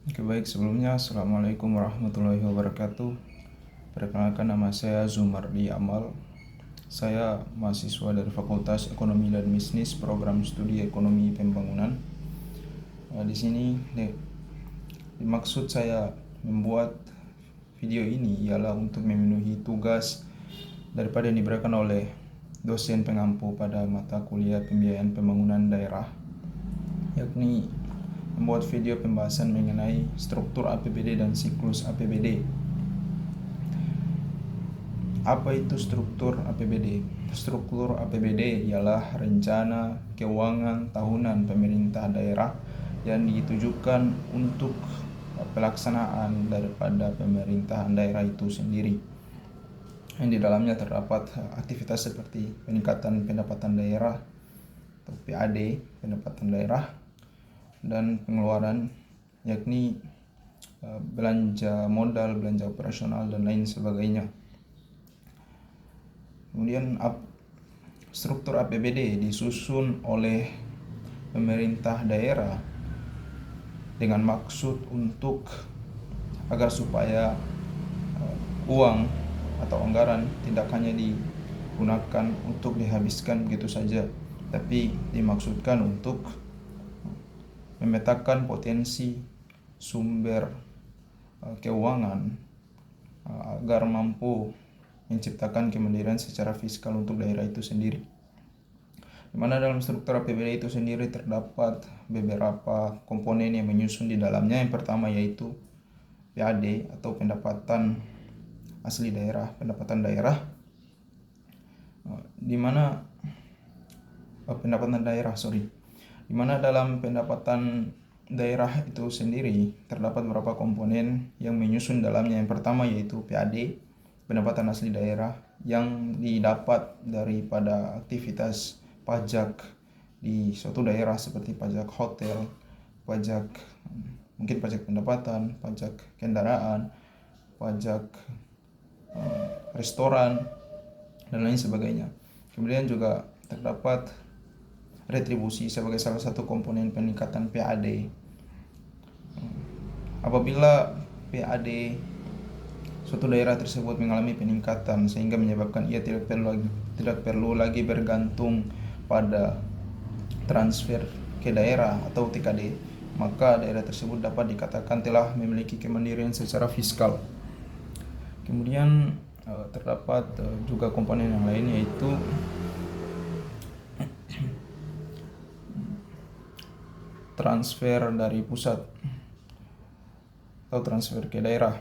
Oke, baik, sebelumnya Assalamualaikum warahmatullahi wabarakatuh. Perkenalkan, nama saya Zumardi Amal. Saya mahasiswa dari Fakultas Ekonomi dan Bisnis, Program Studi Ekonomi Pembangunan. Di sini maksud saya membuat video ini ialah untuk memenuhi tugas daripada yang diberikan oleh dosen pengampu pada mata kuliah Pembiayaan Pembangunan Daerah, yakni membuat video pembahasan mengenai struktur APBD dan siklus APBD. Apa itu struktur APBD? Struktur APBD ialah rencana keuangan tahunan pemerintah daerah yang ditujukan untuk pelaksanaan daripada pemerintahan daerah itu sendiri. Yang di dalamnya terdapat aktivitas seperti peningkatan pendapatan daerah atau PAD, pendapatan daerah, dan pengeluaran, yakni belanja modal, belanja operasional, dan lain sebagainya. Kemudian struktur APBD disusun oleh pemerintah daerah dengan maksud untuk agar supaya uang atau anggaran tidak hanya digunakan untuk dihabiskan begitu saja, tapi dimaksudkan untuk memetakan potensi sumber keuangan agar mampu menciptakan kemandirian secara fiskal untuk daerah itu sendiri. Di mana dalam struktur APBD itu sendiri terdapat beberapa komponen yang menyusun di dalamnya. Yang pertama yaitu PAD atau pendapatan asli daerah, pendapatan daerah, di mana dalam pendapatan daerah itu sendiri terdapat beberapa komponen yang menyusun dalamnya. Yang pertama yaitu PAD, pendapatan asli daerah, yang didapat daripada aktivitas pajak di suatu daerah seperti pajak hotel, mungkin pajak pendapatan, pajak kendaraan, pajak restoran, dan lain sebagainya. Kemudian juga terdapat retribusi sebagai salah satu komponen peningkatan PAD. Apabila PAD suatu daerah tersebut mengalami peningkatan sehingga menyebabkan ia tidak perlu lagi bergantung pada transfer ke daerah atau TKD, maka daerah tersebut dapat dikatakan telah memiliki kemandirian secara fiskal. Kemudian terdapat juga komponen yang lain yaitu transfer dari pusat atau transfer ke daerah,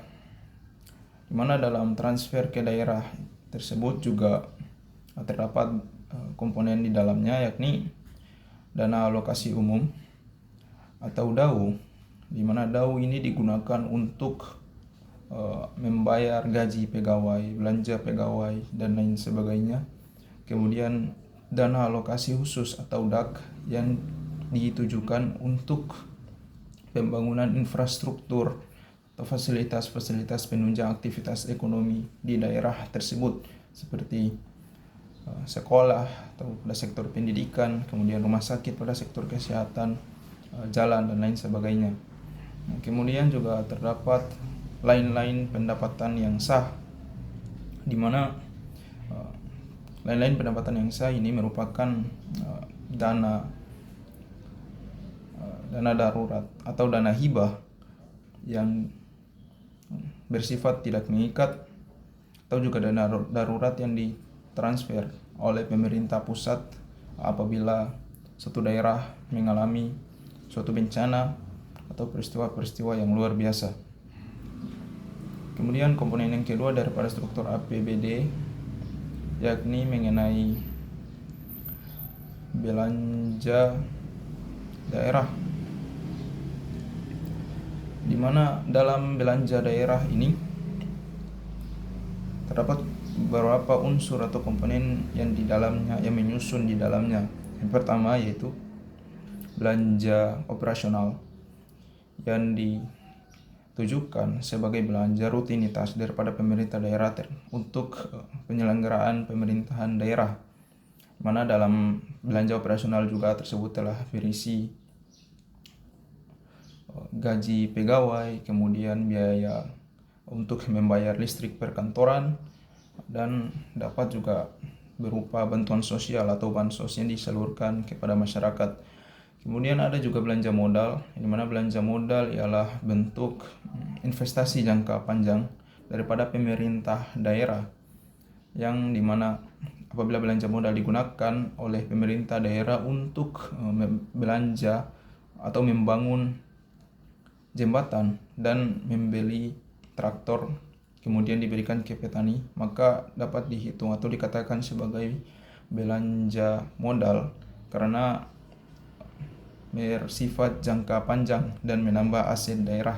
di mana dalam transfer ke daerah tersebut juga terdapat komponen di dalamnya, yakni dana alokasi umum atau DAU, di mana DAU ini digunakan untuk membayar gaji pegawai, belanja pegawai, dan lain sebagainya. Kemudian dana alokasi khusus atau DAK yang ditujukan untuk pembangunan infrastruktur atau fasilitas-fasilitas penunjang aktivitas ekonomi di daerah tersebut seperti sekolah atau pada sektor pendidikan, kemudian rumah sakit pada sektor kesehatan, jalan, dan lain sebagainya. Kemudian juga terdapat lain-lain pendapatan yang sah, di mana lain-lain pendapatan yang sah ini merupakan dana darurat atau dana hibah yang bersifat tidak mengikat, atau juga dana darurat yang ditransfer oleh pemerintah pusat apabila suatu daerah mengalami suatu bencana atau peristiwa-peristiwa yang luar biasa. Kemudian komponen yang kedua daripada struktur APBD yakni mengenai belanja daerah, di mana dalam belanja daerah ini terdapat beberapa unsur atau komponen yang menyusun di dalamnya. Yang pertama yaitu belanja operasional yang ditujukan sebagai belanja rutinitas daripada pemerintah daerah untuk penyelenggaraan pemerintahan daerah, mana dalam belanja operasional juga tersebut telah berisi gaji pegawai, kemudian biaya untuk membayar listrik perkantoran, dan dapat juga berupa bantuan sosial atau bansos yang disalurkan kepada masyarakat. Kemudian ada juga belanja modal, di mana belanja modal ialah bentuk investasi jangka panjang daripada pemerintah daerah, yang dimana apabila belanja modal digunakan oleh pemerintah daerah untuk belanja atau membangun jembatan dan membeli traktor, kemudian diberikan ke petani, maka dapat dihitung atau dikatakan sebagai belanja modal karena bersifat jangka panjang dan menambah aset daerah.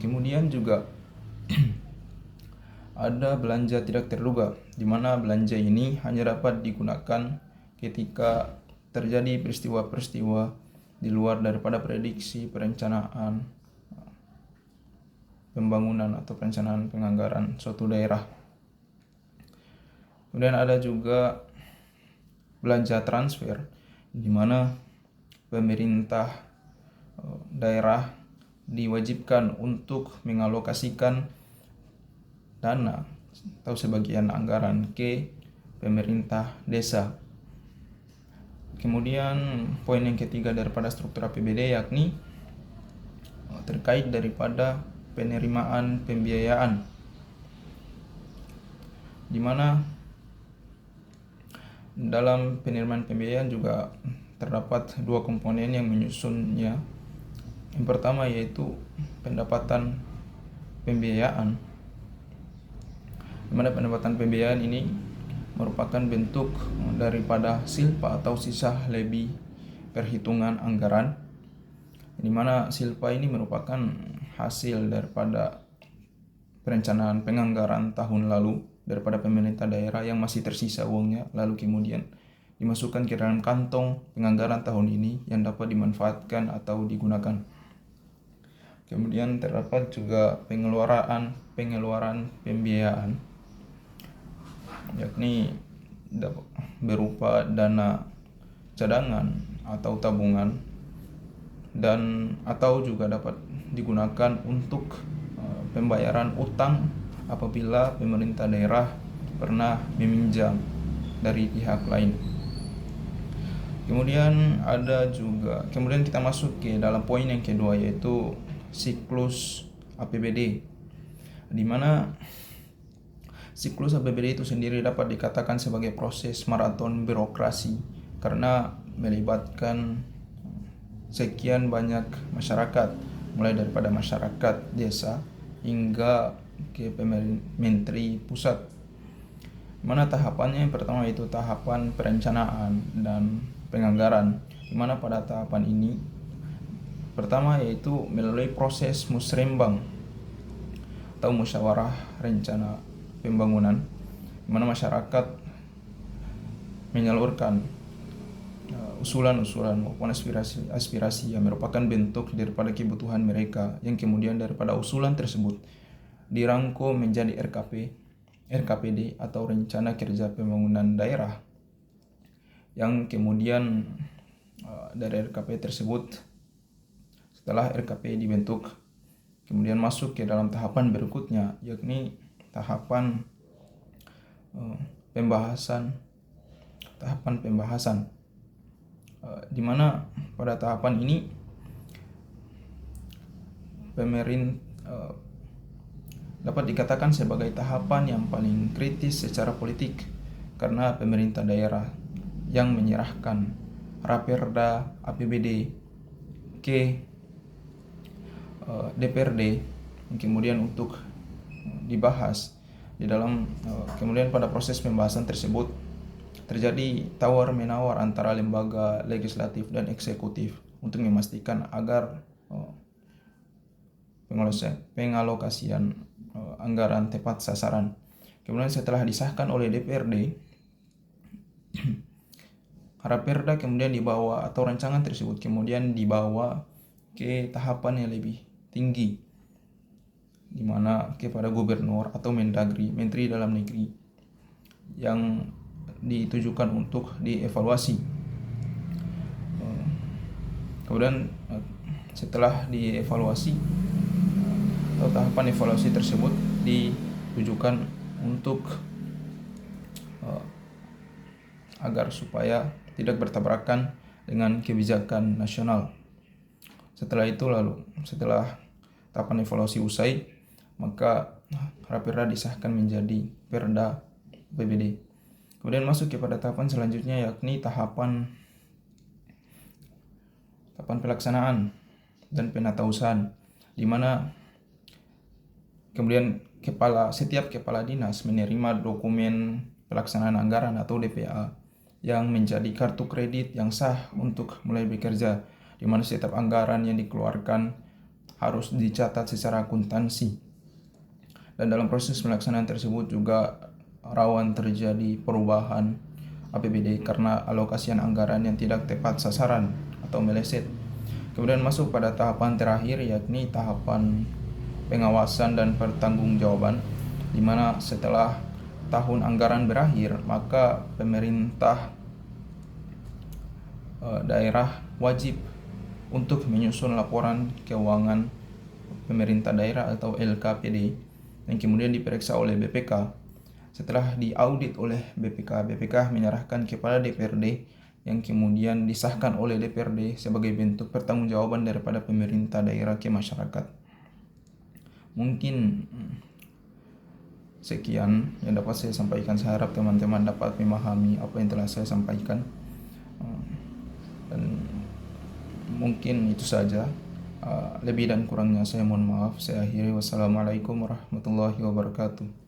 Kemudian juga ada belanja tidak terduga, di mana belanja ini hanya dapat digunakan ketika terjadi peristiwa-peristiwa di luar daripada prediksi perencanaan pembangunan atau perencanaan penganggaran suatu daerah. Kemudian ada juga belanja transfer, di mana pemerintah daerah diwajibkan untuk mengalokasikan dana atau sebagian anggaran ke pemerintah desa. Kemudian poin yang ketiga daripada struktur APBD yakni terkait daripada penerimaan pembiayaan, di mana dalam penerimaan pembiayaan juga terdapat dua komponen yang menyusunnya. Yang pertama yaitu pendapatan pembiayaan, di mana pendapatan pembiayaan ini merupakan bentuk daripada silpa atau sisa lebih perhitungan anggaran, di mana silpa ini merupakan hasil daripada perencanaan penganggaran tahun lalu daripada pemerintah daerah yang masih tersisa uangnya, lalu kemudian dimasukkan ke dalam kantong penganggaran tahun ini yang dapat dimanfaatkan atau digunakan. Kemudian terdapat juga pengeluaran pembiayaan, yakni berupa dana cadangan atau tabungan, dan atau juga dapat digunakan untuk pembayaran utang apabila pemerintah daerah pernah meminjam dari pihak lain. Kemudian kita masuk ke dalam poin yang kedua, yaitu siklus APBD, di mana siklus APBD itu sendiri dapat dikatakan sebagai proses maraton birokrasi karena melibatkan sekian banyak masyarakat, mulai daripada masyarakat desa hingga ke menteri pusat. Mana tahapannya? Yang pertama itu tahapan perencanaan dan penganggaran, di mana pada tahapan ini pertama yaitu melalui proses musrembang atau musyawarah rencana pembangunan, di mana masyarakat menyalurkan usulan-usulan maupun aspirasi yang merupakan bentuk daripada kebutuhan mereka, yang kemudian daripada usulan tersebut dirangkum menjadi RKPD atau Rencana Kerja Pembangunan Daerah, yang kemudian dari RKP tersebut, setelah RKP dibentuk, kemudian masuk ke dalam tahapan berikutnya, yakni tahapan pembahasan, di mana pada tahapan ini dapat dikatakan sebagai tahapan yang paling kritis secara politik, karena pemerintah daerah yang menyerahkan Raperda APBD ke DPRD, kemudian untuk dibahas di dalam kemudian pada proses pembahasan tersebut terjadi tawar-menawar antara lembaga legislatif dan eksekutif untuk memastikan agar pengalokasian anggaran tepat sasaran. Kemudian setelah disahkan oleh DPRD, Raperda kemudian dibawa, atau rancangan tersebut kemudian dibawa ke tahapan yang lebih tinggi, di mana kepada gubernur atau mendagri, menteri dalam negeri, yang ditujukan untuk dievaluasi. Kemudian setelah dievaluasi atau tahapan evaluasi tersebut ditujukan untuk agar supaya tidak bertabrakan dengan kebijakan nasional. Setelah tahapan evaluasi usai, maka Raperda disahkan menjadi Perda APBD. Kemudian masuk kepada tahapan selanjutnya, yakni tahapan pelaksanaan dan penatausahaan, di mana kemudian setiap kepala dinas menerima dokumen pelaksanaan anggaran atau DPA yang menjadi kartu kredit yang sah untuk mulai bekerja, di mana setiap anggaran yang dikeluarkan harus dicatat secara akuntansi. Dan dalam proses pelaksanaan tersebut juga rawan terjadi perubahan APBD karena alokasian anggaran yang tidak tepat sasaran atau meleset. Kemudian masuk pada tahapan terakhir, yakni tahapan pengawasan dan pertanggungjawaban, di mana setelah tahun anggaran berakhir, maka pemerintah daerah wajib untuk menyusun laporan keuangan pemerintah daerah atau LKPD yang kemudian diperiksa oleh BPK. Setelah diaudit oleh BPK menyerahkan kepada DPRD yang kemudian disahkan oleh DPRD sebagai bentuk pertanggungjawaban daripada pemerintah daerah ke masyarakat. Mungkin sekian yang dapat saya sampaikan. Saya harap teman-teman dapat memahami apa yang telah saya sampaikan. Dan mungkin itu saja. Lebih dan kurangnya saya mohon maaf. Saya akhiri. Wassalamualaikum warahmatullahi wabarakatuh.